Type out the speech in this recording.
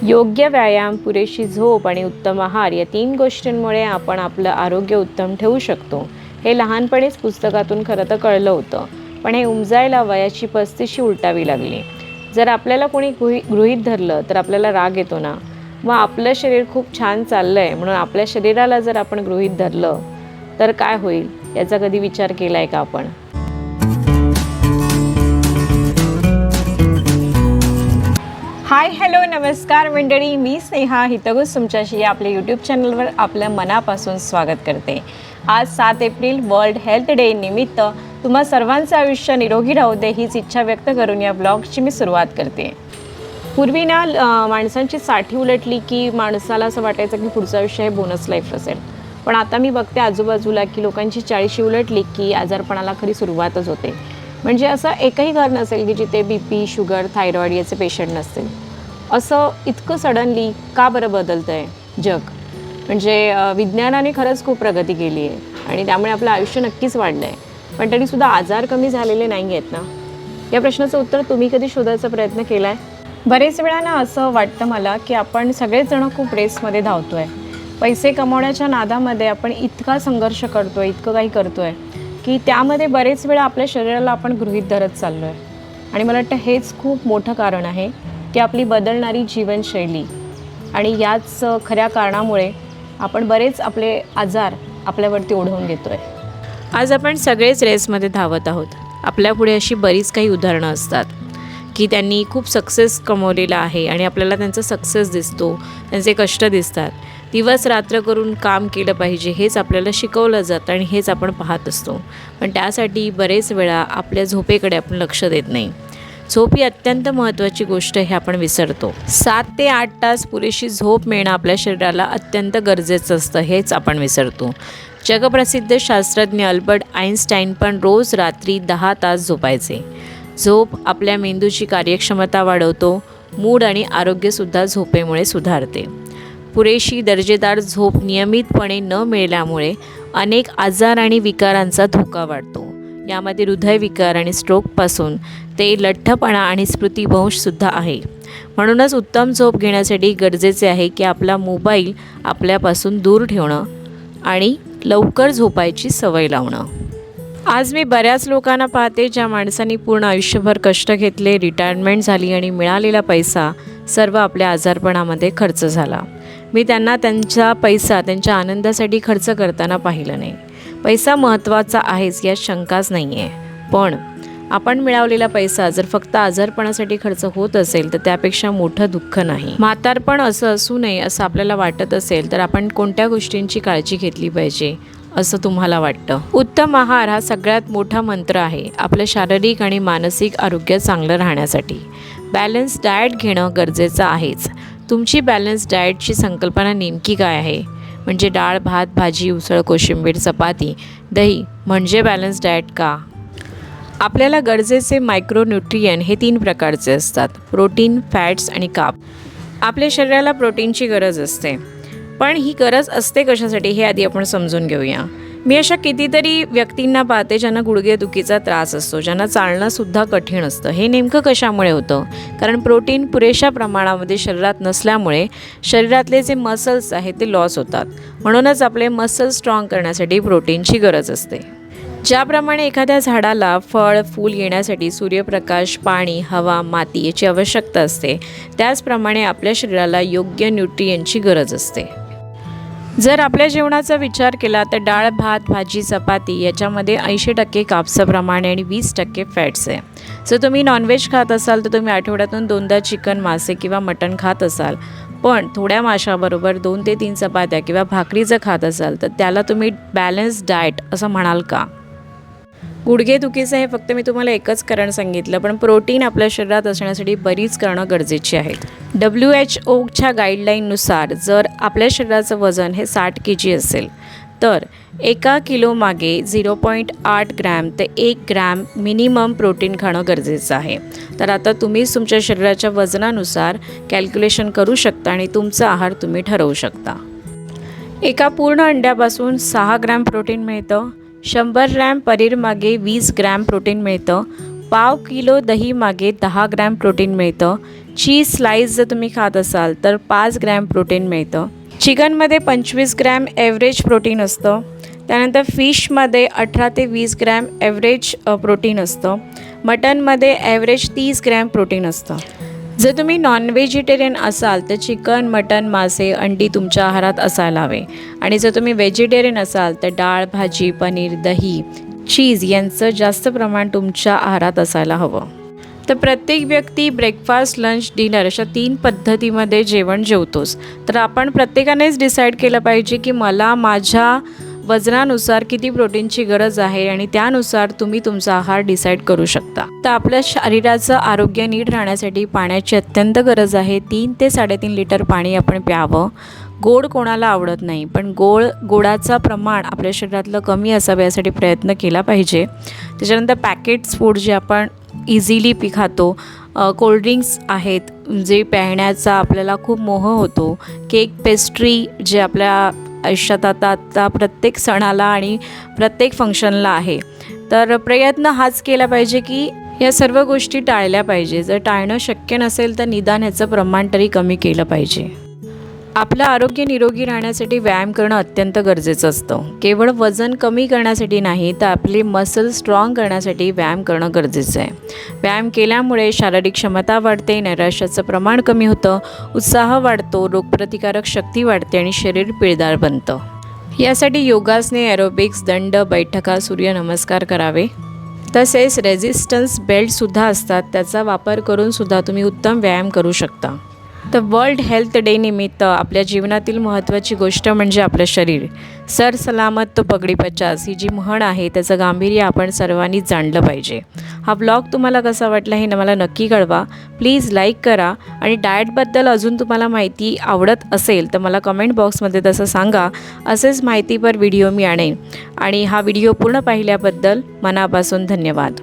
योग्य व्यायाम, पुरेशी झोप आणि उत्तम आहार या 3 गोष्टींमुळे आपण आपलं आरोग्य उत्तम ठेवू शकतो. हे लहानपणीच पुस्तकातून खरं तर कळलं होतं, पण हे उमजायला वयाची 35शी उलटावी लागली. जर आपल्याला कोणी गृहीत धरलं तर आपल्याला राग येतो ना. मग आपलं शरीर खूप छान चाललं आहे म्हणून आपल्या शरीराला जर आपण गृहीत धरलं तर काय होईल याचा कधी विचार केला आहे का आपण? हाय हॅलो नमस्कार मंडळी, मी स्नेहा हितगुज तुमच्याशी आपल्या यूट्यूब चॅनलवर आपलं मनापासून स्वागत करते. आज 7 एप्रिल वर्ल्ड हेल्थ डे निमित्त तुम्हा सर्वांचं आयुष्य निरोगी राहू दे हीच इच्छा व्यक्त करून या ब्लॉगची मी सुरुवात करते. पूर्वी ना माणसांची साठी उलटली की माणसाला असं वाटायचं की पुढचं आयुष्य हे बोनस लाईफ असेल. पण आता मी बघते आजूबाजूला की लोकांची 40शी उलटली की आजारपणाला खरी सुरुवातच होते. म्हणजे असं एकही घर नसेल की जिथे BP, शुगर, थायरॉईड याचे पेशंट नसतील. असं इतकं सडनली का बरं बदलतं आहे जग? म्हणजे विज्ञानाने खरंच खूप प्रगती केली आहे आणि त्यामुळे आपलं आयुष्य नक्कीच वाढलं आहे, पण तरीसुद्धा आजार कमी झालेले नाही आहेत ना? या प्रश्नाचं उत्तर तुम्ही कधी शोधायचा प्रयत्न केला आहे? बरेच वेळा ना असं वाटतं मला की आपण सगळेच जण खूप रेसमध्ये धावतो आहे. पैसे कमवण्याच्या नादामध्ये आपण इतका संघर्ष करतो आहे, इतकं काही करतो आहे की त्यामध्ये बरेच वेळा आपल्या शरीराला आपण गृहीत धरत चाललो आहे. आणि मला वाटतं हेच खूप मोठं कारण आहे की आपली बदलणारी जीवनशैली आणि याच खऱ्या कारणामुळे आपण बरेच आपले आजार आपल्यावरती ओढवून घेतो आहे. आज आपण सगळेच रेसमध्ये धावत आहोत. आपल्यापुढे अशी बरीच काही उदाहरणं असतात की त्यांनी खूप सक्सेस कमवलेला आहे आणि आपल्याला त्यांचा सक्सेस दिसतो, त्यांचे कष्ट दिसतात. दिवस रात्र करून काम केलं पाहिजे हेच आपल्याला शिकवलं जातं आणि हेच आपण पाहत असतो. पण त्यासाठी बरेच वेळा आपल्या झोपेकडे आपण लक्ष देत नाही. झोप ही अत्यंत महत्त्वाची गोष्ट हे आपण विसरतो. 7 ते 8 तास पुरेशी झोप मिळणं आपल्या शरीराला अत्यंत गरजेचं असतं हेच आपण विसरतो. जगप्रसिद्ध शास्त्रज्ञ अल्बर्ट आइन्स्टाईन पण रोज रात्री 10 तास झोपायचे. झोप आपल्या मेंदूची कार्यक्षमता वाढवतो. मूड आणि आरोग्यसुद्धा झोपेमुळे सुधारते. पुरेशी दर्जेदार झोप नियमितपणे न मिळाल्यामुळे अनेक आजार आणि विकारांचा धोका वाढतो. यामध्ये हृदयविकार आणि स्ट्रोकपासून ते लठ्ठपणा आणि स्मृतिभ्रंशसुद्धा आहे. म्हणूनच उत्तम झोप घेण्यासाठी गरजेचे आहे की आपला मोबाईल आपल्यापासून दूर ठेवणं आणि लवकर झोपायची सवय लावणं. आज मी बऱ्याच लोकांना पाहते ज्या माणसांनी पूर्ण आयुष्यभर कष्ट घेतले, रिटायरमेंट झाली आणि मिळालेला पैसा सर्व आपल्या आजारपणामध्ये खर्च झाला. मी त्यांना त्यांचा पैसा त्यांच्या आनंदासाठी खर्च करताना पाहिलं नाही. पैसा महत्त्वाचा आहेच यात शंकाच नाही आहे, पण आपण मिळवलेला पैसा जर फक्त आजारपणासाठी खर्च होत असेल तर त्यापेक्षा मोठं दुःख नाही. म्हातारपण असं असू नये असं आपल्याला वाटत असेल तर आपण कोणत्या गोष्टींची काळजी घेतली पाहिजे असं तुम्हाला वाटतं? उत्तम आहार हा सगळ्यात मोठा मंत्र आहे आपलं शारीरिक आणि मानसिक आरोग्य चांगलं राहण्यासाठी. बॅलन्स डाएट घेणं गरजेचं आहेच. तुमची बॅलन्स डाएटची संकल्पना नेमकी काय आहे? म्हणजे डाळ, भात, भाजी, उसळ, कोशिंबीर, चपाती, दही म्हणजे बॅलन्स डाएट का? आपल्याला गरजेचे मायक्रोन्यूट्रियन हे 3 प्रकारचे असतात: प्रोटीन, फॅट्स आणि कार्ब. आपल्या शरीराला प्रोटीनची गरज असते, पण ही गरज असते कशासाठी हे आधी आपण समजून घेऊया. मी अशा कितीतरी व्यक्तींना पाहते ज्यांना गुडघेदुखीचा त्रास असतो, ज्यांना चालणंसुद्धा कठीण असतं. हे नेमकं कशामुळे होतं? कारण प्रोटीन पुरेशा प्रमाणामध्ये शरीरात नसल्यामुळे शरीरातले जे मसल्स आहेत ते लॉस होतात. म्हणूनच आपले मसल्स स्ट्रॉंग करण्यासाठी प्रोटीनची गरज असते. ज्याप्रमाणे एखाद्या झाडाला फळ फूल येण्यासाठी सूर्यप्रकाश, पाणी, हवा, माती याची आवश्यकता असते, त्याचप्रमाणे आपल्या शरीराला योग्य न्यूट्रियनची गरज असते. जर आपल्या जेवणाचा विचार केला तर डाळ, भात, भाजी, चपाती याच्यामध्ये 80% कार्ब्सचं प्रमाण आहे आणि 20% फॅट्स आहे. जर तुम्ही नॉनव्हेज खात असाल तर तुम्ही आठवड्यातून 2दा चिकन, मासे किंवा मटण खात असाल, पण थोड्या माशाबरोबर 2 ते 3 चपात्या किंवा भाकरी जर खात असाल तर त्याला तुम्ही बॅलन्स डाएट असं म्हणाल का? गुडघेदुखीचं हे फक्त मी तुम्हाला एकच कारण सांगितलं, पण प्रोटीन आपल्या शरीरात असण्यासाठी बरीच कारणं गरजेची आहेत. WHO गाईडलाईननुसार जर आपल्या शरीराचं वजन हे 60 kg असेल तर 1 किलो मागे 0.8 ग्रॅम ते 1 ग्रॅम मिनिमम प्रोटीन खाणं गरजेचं आहे. तर आता तुम्हीच तुमच्या शरीराच्या वजनानुसार कॅल्क्युलेशन करू शकता आणि तुमचा आहार तुम्ही ठरवू शकता. एका पूर्ण अंड्यापासून 6 ग्रॅम प्रोटीन मिळतं. 100 ग्रॅम पनीरमागे 20 ग्रॅम प्रोटीन मिळतं. पाव किलो दहीमागे 10 ग्रॅम प्रोटीन मिळतं. चीज स्लाइस जर तुम्ही खात असाल तर 5 ग्रॅम प्रोटीन मिळतं. चिकनमध्ये 25 ग्रॅम ॲव्हरेज प्रोटीन असतं. त्यानंतर फिशमध्ये 18 ते 20 ग्रॅम ॲव्हरेज प्रोटीन असतं. मटनमध्ये ॲव्हरेज 30 ग्रॅम प्रोटीन असतं. जर तुम्ही नॉन व्हेजिटेरियन असाल तर चिकन, मटन, मासे, अंडी तुमच्या आहारात असायला हवे. आणि जर तुम्ही व्हेजिटेरियन असाल तर डाळ, भाजी, पनीर, दही, चीज यांचं जास्त प्रमाण तुमच्या आहारात असायला हवं. तर प्रत्येक व्यक्ती ब्रेकफास्ट, लंच, डिनर अशा 3 पद्धतीमध्ये जेवण जेवतोच. तर आपण प्रत्येकानेच डिसाईड केलं पाहिजे की मला माझ्या वजनानुसार किती प्रोटीनची गरज आहे आणि त्यानुसार तुम्ही तुमचा आहार डिसाईड करू शकता. तर आपल्या शरीराचं आरोग्य नीट राहण्यासाठी पाण्याची अत्यंत गरज आहे. 3 ते 3.5 लिटर पाणी आपण प्यावं. गोड कोणाला आवडत नाही, पण गोडाचं प्रमाण आपल्या शरीरातलं कमी असावं यासाठी प्रयत्न केला पाहिजे. त्याच्यानंतर पॅकेट्स फूड जे आपण इझिली खातो, कोल्ड्रिंक्स आहेत जे प्यायण्याचा आपल्याला खूप मोह होतो, केक, पेस्ट्री जे आपल्या आयुष्यात आता प्रत्येक सणाला आणि प्रत्येक फंक्शनला आहे. तर प्रयत्न हाच केला पाहिजे की या सर्व गोष्टी टाळल्या पाहिजे. जर टाळणं शक्य नसेल तर निदान ह्याचं प्रमाण तरी कमी केलं पाहिजे. आपलं आरोग्य निरोगी राहण्यासाठी व्यायाम करणं अत्यंत गरजेचं असतं. केवळ वजन कमी करण्यासाठी नाही तर आपले मसल स्ट्रॉंग करण्यासाठी व्यायाम करणं गरजेचं आहे. व्यायाम केल्यामुळे शारीरिक क्षमता वाढते, नैराश्याचं प्रमाण कमी होतं, उत्साह वाढतो, रोगप्रतिकारक शक्ती वाढते आणि शरीर पिळदार बनतं. यासाठी योगासने, ॲरोबिक्स, दंड बैठका, सूर्यनमस्कार करावे. तसेच रेझिस्टन्स बेल्टसुद्धा असतात, त्याचा वापर करूनसुद्धा तुम्ही उत्तम व्यायाम करू शकता. तर वर्ल्ड हेल्थ डे निमित्त आपल्या जीवनातील महत्त्वाची गोष्ट म्हणजे आपलं शरीर. सर सलामत तो पगडी पचास ही जी म्हण आहे त्याचं गांभीर्य आपण सर्वांनीच जाणलं पाहिजे. हा ब्लॉग तुम्हाला कसा वाटला हे मला नक्की कळवा. प्लीज लाईक करा आणि डाएटबद्दल अजून तुम्हाला माहिती आवडत असेल तर मला कमेंट बॉक्समध्ये तसं सांगा. असेच माहितीपर व्हिडिओ मी आणेन. आणि हा व्हिडिओ पूर्ण पाहिल्याबद्दल मनापासून धन्यवाद.